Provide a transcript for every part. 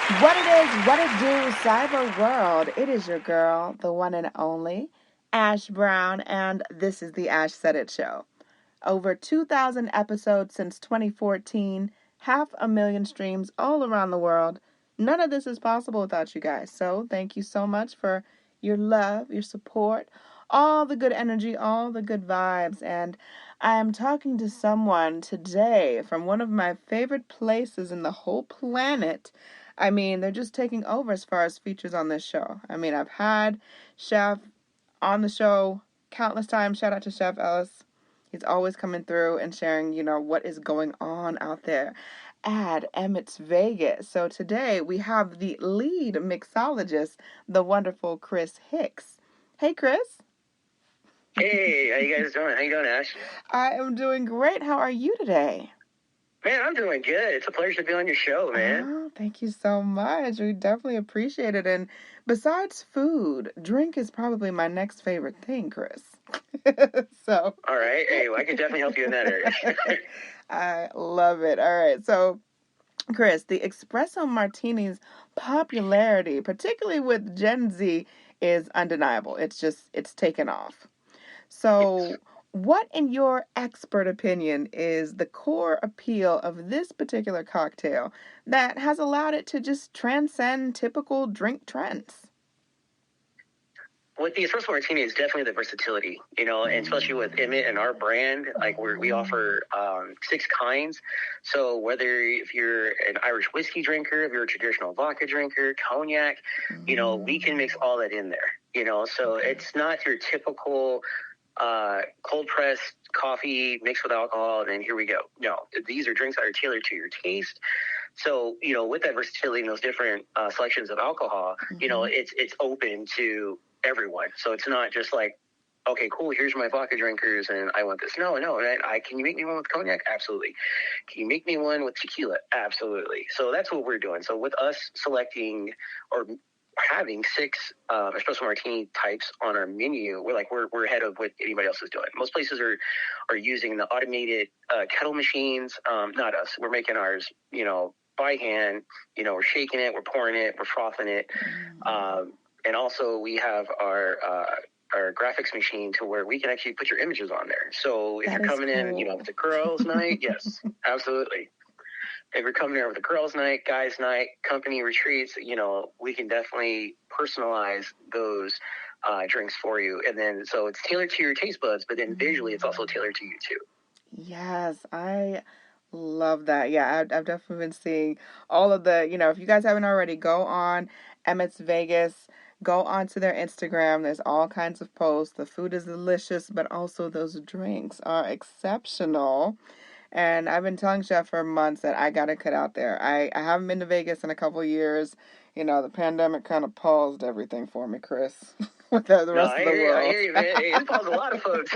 What it is, what it do, cyber world. It is your girl, the one and only, Ash Brown, and this is the Ash Said It Show. Over 2,000 episodes since 2014, 500,000 streams all around the world. None of this is possible without you guys. So thank you so much for your love, your support, all the good energy, all the good vibes. And I am talking to someone today from one of my favorite places in the whole planet. I mean, they're just taking over as far as features on this show. I mean, I've had Chef on the show countless times. Shout out to Chef Ellis. He's always coming through and sharing, what is going on out there at Emmitt's Vegas. So today we have the lead mixologist, the wonderful Chris Hicks. Hey, Chris. Hey, how you guys doing? How you doing, Ash? I am doing great. How are you today? Man, I'm doing good. It's a pleasure to be on your show, man. Oh, thank you so much. We definitely appreciate it. And besides food, drink is probably my next favorite thing, Chris. So. All right. Hey, well, I can definitely help you in that area. I love it. All right. So, Chris, the espresso martini's popularity, particularly with Gen Z, is undeniable. It's taken off. So, what, in your expert opinion, is the core appeal of this particular cocktail that has allowed it to just transcend typical drink trends? With the espresso martini, it's definitely the versatility, and especially with Emmitt and our brand, like we offer 6 kinds. So whether if you're an Irish whiskey drinker, if you're a traditional vodka drinker, cognac, we can mix all that in there, so it's not your typical cold pressed coffee mixed with alcohol, and then here we go. No, these are drinks that are tailored to your taste. So, with that versatility and those different selections of alcohol, it's open to everyone. So it's not just like, okay, cool, here's my vodka drinkers and I want this. No, can you make me one with cognac? Absolutely. Can you make me one with tequila? Absolutely. So that's what we're doing. So with us selecting or having 6 espresso martini types on our menu, we're ahead of what anybody else is doing. Most places are using the automated kettle machines. Not us. We're making ours, by hand. We're shaking it, we're pouring it, we're frothing it. And also we have our graphics machine to where we can actually put your images on there. So if you're coming in, if it's a girls' night, yes, absolutely. If you're coming there with a girls' night, guys' night, company retreats, we can definitely personalize those drinks for you. And then, so it's tailored to your taste buds, but then visually it's also tailored to you too. Yes, I love that. Yeah, I've definitely been seeing all of the, if you guys haven't already, go on Emmitt's Vegas, go onto their Instagram. There's all kinds of posts. The food is delicious, but also those drinks are exceptional. And I've been telling Chef for months that I got to cut out there. I haven't been to Vegas in a couple of years. The pandemic kind of paused everything for me, Chris, with the rest of the world. I hear you, man. It paused a lot of folks.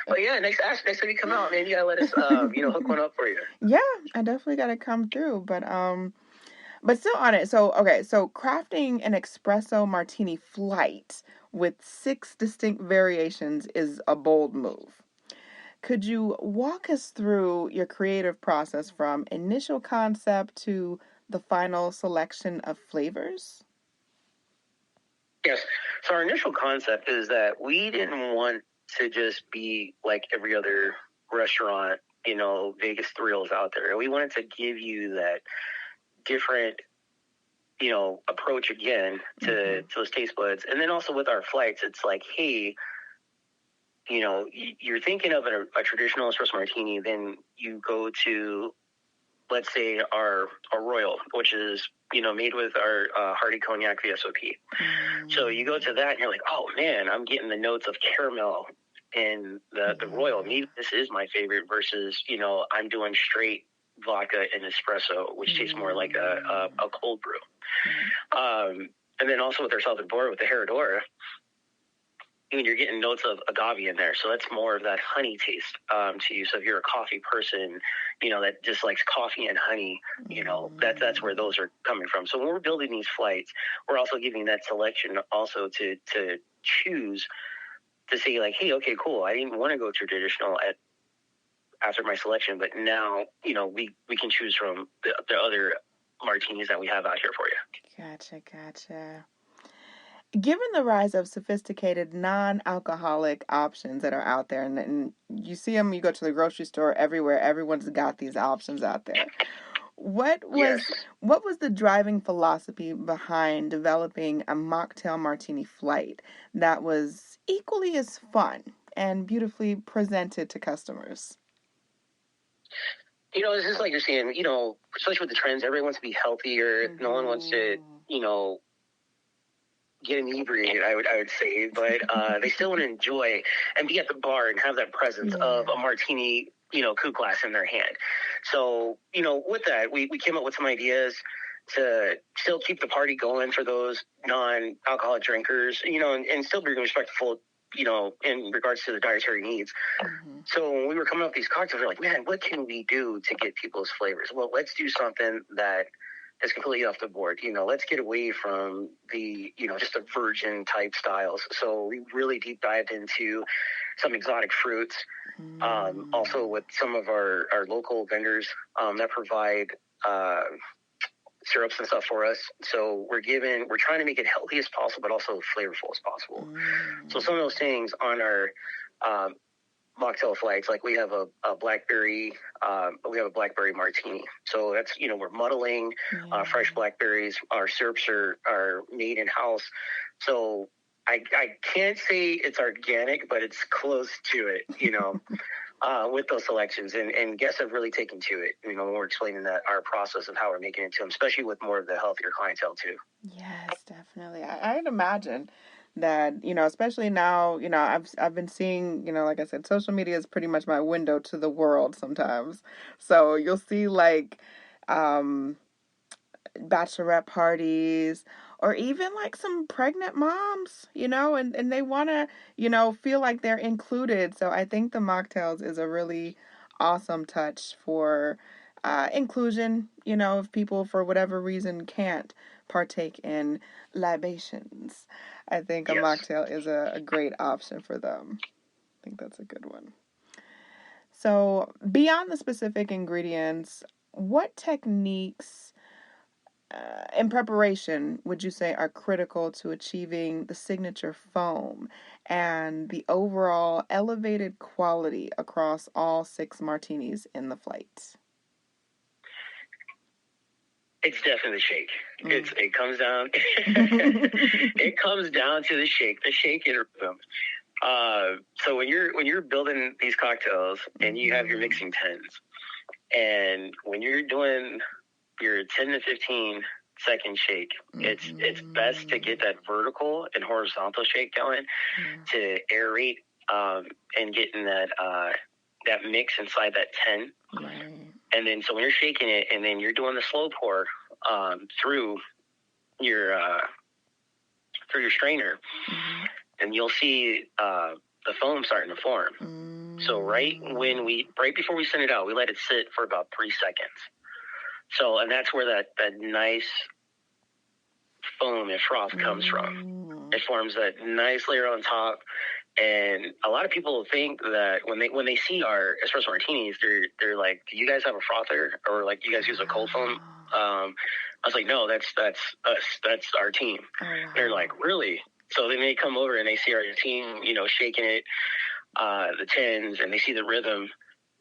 But yeah, next time you come out, man, you got to let us, hook one up for you. Yeah, I definitely got to come through. But still on it. So, okay, so crafting an espresso martini flight with 6 distinct variations is a bold move. Could you walk us through your creative process from initial concept to the final selection of flavors? Yes. So our initial concept is that we didn't want to just be like every other restaurant, Vegas thrills out there. We wanted to give you that different, approach again to those taste buds. And then also with our flights, it's like, hey, you're thinking of a traditional espresso martini, then you go to, let's say, our Royal, which is, made with our Hardy Cognac VSOP. So you go to that and you're like, oh man, I'm getting the notes of caramel in the Royal. Maybe this is my favorite versus, I'm doing straight vodka and espresso, which tastes more like a cold brew. And then also with our Salvador, with the Herradura, you're getting notes of agave in there. So that's more of that honey taste to you. So if you're a coffee person, that just likes coffee and honey, that's where those are coming from. So when we're building these flights, we're also giving that selection also to choose to say like, hey, okay, cool. I didn't want to go to traditional after my selection, but now, we can choose from the other martinis that we have out here for you. Gotcha. Given the rise of sophisticated non-alcoholic options that are out there, and you see them, you go to the grocery store, everywhere, everyone's got these options out there. What was the driving philosophy behind developing a mocktail martini flight that was equally as fun and beautifully presented to customers? It's just like you're saying, especially with the trends, everyone wants to be healthier. Mm-hmm. No one wants to, get inebriated, I would say, but they still want to enjoy and be at the bar and have that presence of a martini, coupe glass in their hand. So, with that, we came up with some ideas to still keep the party going for those non-alcoholic drinkers, and still be respectful, in regards to the dietary needs. Mm-hmm. So when we were coming up with these cocktails, we were like, man, what can we do to get people's flavors? Well, let's do something that is completely off the board. Let's get away from the, just the virgin type styles. So we really deep dived into some exotic fruits. Also with some of our local vendors that provide syrups and stuff for us. So we're trying to make it healthy as possible, but also flavorful as possible. So some of those things on our mocktail flights, like we have a blackberry martini. So that's, we're muddling fresh blackberries. Our syrups are made in house. So I can't say it's organic, but it's close to it, with those selections, and guests have really taken to it, when we're explaining that our process of how we're making it to them, especially with more of the healthier clientele too. Yes, definitely. I'd imagine that, especially now, I've been seeing, like I said, social media is pretty much my window to the world sometimes. So you'll see like bachelorette parties, or even like some pregnant moms, and they want to, feel like they're included. So I think the mocktails is a really awesome touch for inclusion, if people for whatever reason can't partake in libations. I think a mocktail is a great option for them. I think that's a good one. So beyond the specific ingredients, what techniques in preparation would you say are critical to achieving the signature foam and the overall elevated quality across all 6 martinis in the flight? It's definitely the shake. It comes down. It comes down to the shake and rhythm. So when you're building these cocktails and you have your mixing tins, and when you're doing your 10 to 15 second shake, it's best to get that vertical and horizontal shake going to aerate and getting that mix inside that 10. Right. And then so when you're shaking it and then you're doing the slow pour through your strainer, and you'll see the foam starting to form. So right before we send it out, we let it sit for about 3 seconds. So, and that's where that nice foam and froth comes from. It forms that nice layer on top. And a lot of people think that when they see our espresso martinis, they're like, "Do you guys have a frother, or like you guys use a cold foam?" I was like, "No, that's us. That's our team." They're like, "Really?" So then they come over and they see our team, shaking it, the tins, and they see the rhythm.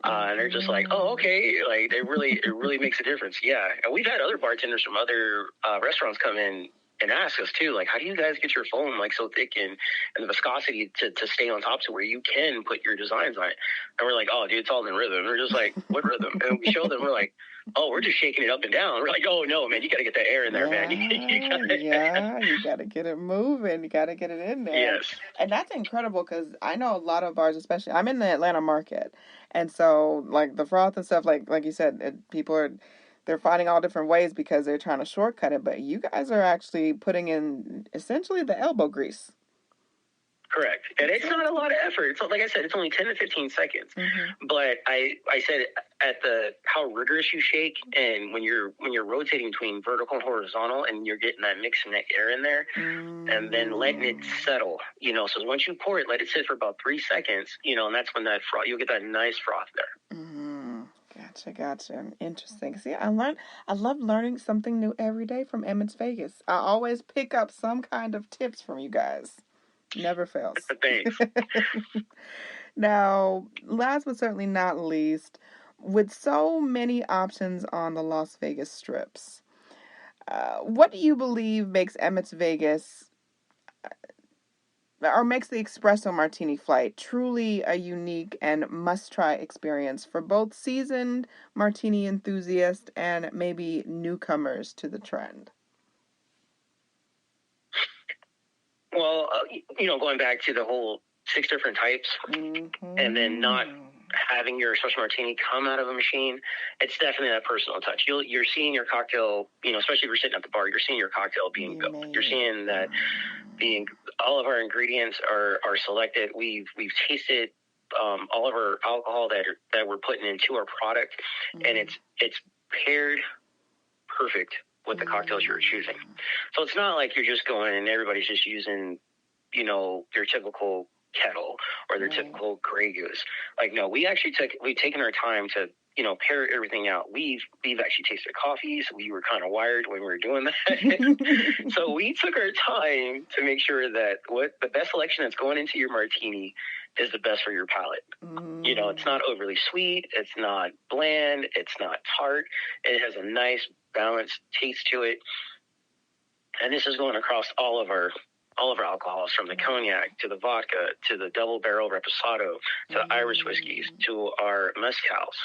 And they're just like, "Oh, okay." Like it really makes a difference. Yeah. And we've had other bartenders from other restaurants come in and ask us too, like, how do you guys get your foam like so thick and the viscosity to stay on top to where you can put your designs on it? And we're like, "Oh, dude, it's all in rhythm." They're just like, "What rhythm?" And we show them, we're like, "Oh, we're just shaking it up and down." We're like, "Oh no, man, you got to get that air in there, man." You got to get it moving. You got to get it in there. Yes. And that's incredible because I know a lot of bars, especially I'm in the Atlanta market, and so like the froth and stuff, like you said, they're finding all different ways because they're trying to shortcut it. But you guys are actually putting in essentially the elbow grease. Correct. And it's not a lot of effort. So like I said, it's only 10 to 15 seconds. But I said at how rigorous you shake, and when you're rotating between vertical and horizontal, and you're getting that mix and that air in there, and then letting it settle, so once you pour it, let it sit for about 3 seconds, and that's when that froth, you'll get that nice froth there. Gotcha. Interesting. See, I love learning something new every day from Emmitt's Vegas. I always pick up some kind of tips from you guys. Never fails. Thanks. Now, last but certainly not least, with so many options on the Las Vegas strips, what do you believe makes Emmitt's Vegas or makes the Espresso Martini Flight truly a unique and must-try experience for both seasoned martini enthusiasts and maybe newcomers to the trend? Well, going back to the whole 6 different types, and then not having your espresso martini come out of a machine, it's definitely that personal touch. You're seeing your cocktail, especially if you're sitting at the bar, you're seeing your cocktail being built. You're seeing that all of our ingredients are selected. We've tasted all of our alcohol that we're putting into our product, and it's paired perfect with the cocktails you're choosing. So it's not like you're just going and everybody's just using, their typical kettle or their typical Grey Goose. Like, no, we've taken our time to, pair everything out. We've actually tasted coffees. We were kind of wired when we were doing that. So we took our time to make sure that what the best selection that's going into your martini is the best for your palate. It's not overly sweet. It's not bland. It's not tart. It has a nice balanced taste to it. And this is going across all of our alcohols, from the cognac to the vodka to the double barrel reposado to the Irish whiskeys to our mezcals.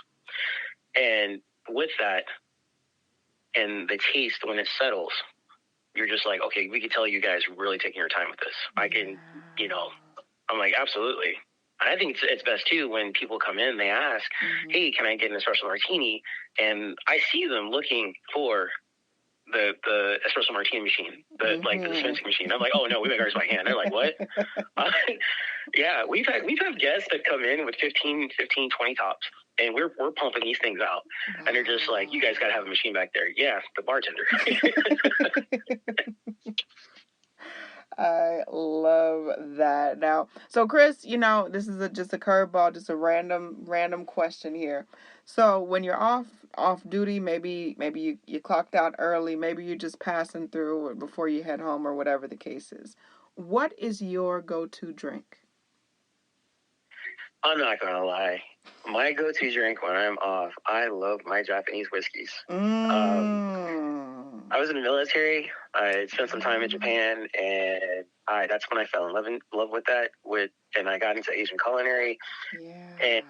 And with that and the taste, when it settles, you're just like, okay, we can tell you guys are really taking your time with this. I can, I'm like, absolutely. And I think it's best too when people come in, they ask, hey, can I get an espresso martini? And I see them looking for the espresso martini machine, the dispensing machine. I'm like, oh no, we make ours by hand. They're like, what? Yeah, we've had guests that come in with 15, 20 tops, and we're pumping these things out, and they're just like, you guys got to have a machine back there. Yeah, the bartender. I love that. Now, so Chris, this is just a curveball, just a random question here. So when you're off duty, maybe you clocked out early, maybe you're just passing through or before you head home or whatever the case is. What is your go-to drink? I'm not gonna lie. My go-to drink when I'm off, I love my Japanese whiskeys. I was in the military. I spent some time in Japan, and that's when I fell in love with that. And I got into Asian culinary. Yeah. And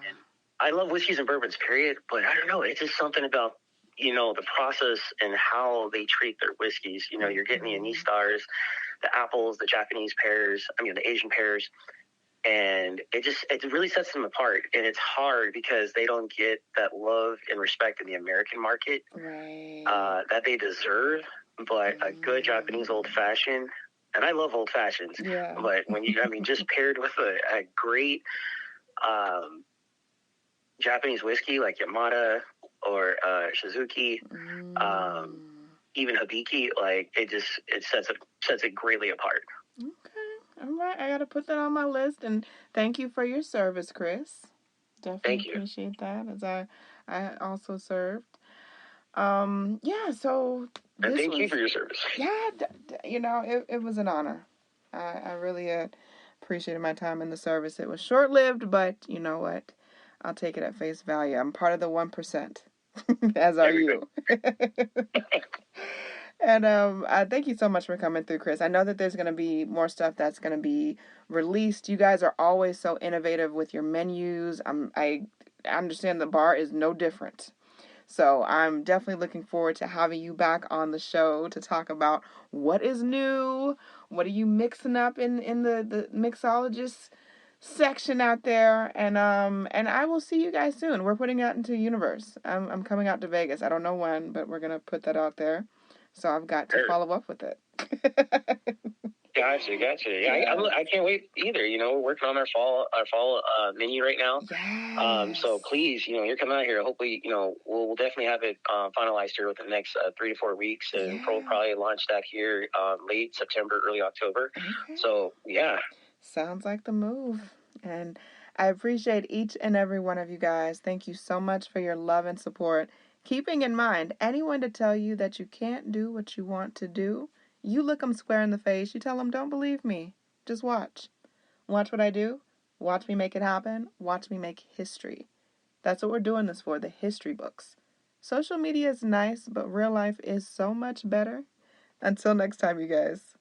I love whiskeys and bourbons, period. But I don't know. It's just something about, the process and how they treat their whiskeys. You're getting the anise stars, the apples, the Japanese pears, the Asian pears. And it really sets them apart. And it's hard because they don't get that love and respect in the American market that they deserve. But a good Japanese old-fashioned, and I love old-fashions, but when just paired with a great Japanese whiskey like Yamada or Shizuki, even Hibiki, like it sets it greatly apart. Okay. All right, I got to put that on my list, and thank you for your service, Chris. Definitely appreciate that, as I also served. So and thank you for your service. Yeah, it was an honor. I really appreciated my time in the service. It was short-lived, but you know what? I'll take it at face value. I'm part of the 1%, as are you. And thank you so much for coming through, Chris. I know that there's going to be more stuff that's going to be released. You guys are always so innovative with your menus. I understand the bar is no different. So I'm definitely looking forward to having you back on the show to talk about what is new, what are you mixing up in the mixologist section out there, and I will see you guys soon. We're putting it out into the universe. I'm coming out to Vegas. I don't know when, but we're gonna put that out there. So I've got to follow up with it. Gotcha. Yeah, I can't wait either. We're working on our fall menu right now. Yes. So please, you're coming out here. Hopefully, we'll definitely have it finalized here within the next 3 to 4 weeks, and we'll probably launch that here late September, early October. Okay. So yeah. Sounds like the move. And I appreciate each and every one of you guys. Thank you so much for your love and support. Keeping in mind, anyone to tell you that you can't do what you want to do, you look them square in the face. You tell them, don't believe me. Just watch. Watch what I do. Watch me make it happen. Watch me make history. That's what we're doing this for, the history books. Social media is nice, but real life is so much better. Until next time, you guys.